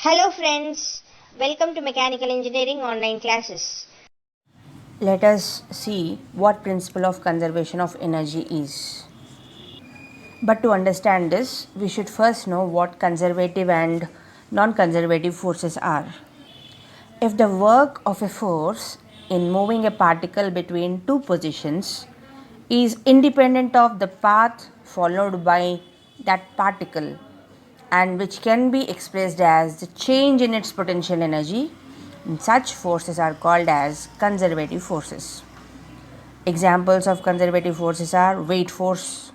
Hello friends, welcome to Mechanical Engineering online classes. Let us see what principle of conservation of energy is. But to understand this, we should first know what conservative and non-conservative forces are. If the work of a force in moving a particle between two positions is independent of the path followed by that particle, and which can be expressed as the change in its potential energy, such forces are called as conservative forces. Examples of conservative forces are weight force,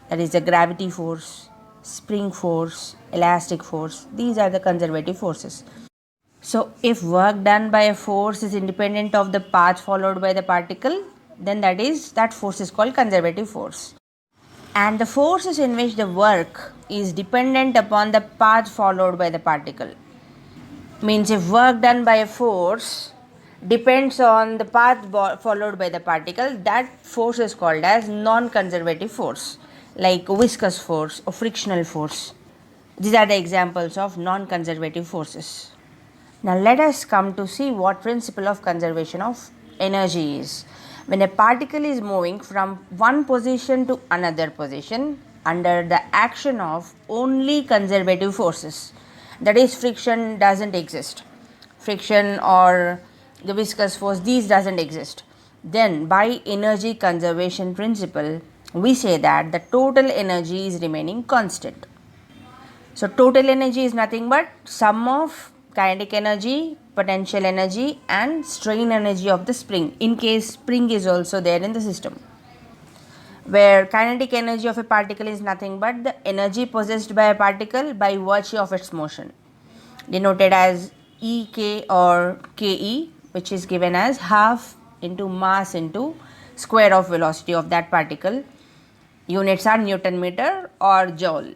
that is the gravity force, spring force, elastic force. These are the conservative forces. So, if work done by a force is independent of the path followed by the particle, then that force is called conservative force. And the forces in which the work is dependent upon the path followed by the particle. Means if work done by a force depends on the path followed by the particle, that force is called as non-conservative force, like viscous force or frictional force. These are the examples of non-conservative forces. Now let us come to see what principle of conservation of energy is. When a particle is moving from one position to another position under the action of only conservative forces, that is friction doesn't exist. Friction or the viscous force, these doesn't exist. Then by energy conservation principle, we say that the total energy is remaining constant. So total energy is nothing but sum of kinetic energy, potential energy and strain energy of the spring, in case spring is also there in the system. Where kinetic energy of a particle is nothing but the energy possessed by a particle by virtue of its motion, denoted as Ek or Ke, which is given as half into mass into square of velocity of that particle. Units are Newton meter or joule.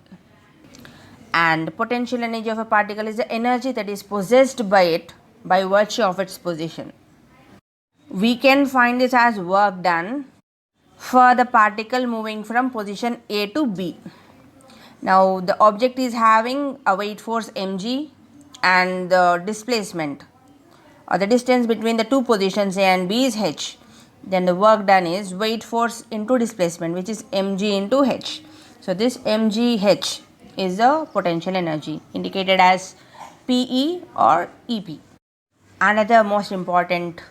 And potential energy of a particle is the energy that is possessed by it by virtue of its position. We can find this as work done for the particle moving from position A to B. Now the object is having a weight force mg and the displacement or the distance between the two positions A and B is h. Then the work done is weight force into displacement, which is mg into h. So this mgh is the potential energy, indicated as PE or EP. Another most important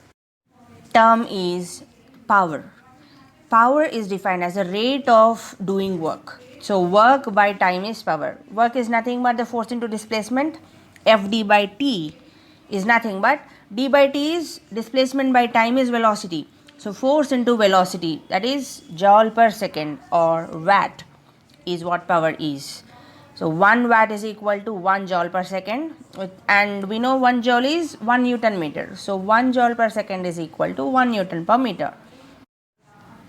term is power. Power is defined as the rate of doing work. So work by time is power. Work is nothing but the force into displacement. Fd by t is nothing but d by t is displacement by time is velocity. So force into velocity, that is joule per second or watt, is what power is. So 1 watt is equal to 1 joule per second, and we know 1 joule is 1 Newton meter. So 1 joule per second is equal to 1 Newton per meter.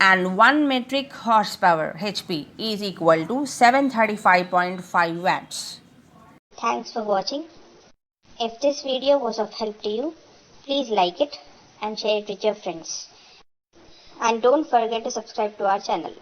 And 1 metric horsepower HP is equal to 735.5 watts. Thanks for watching. If this video was of help to you, please like it and share it with your friends. And don't forget to subscribe to our channel.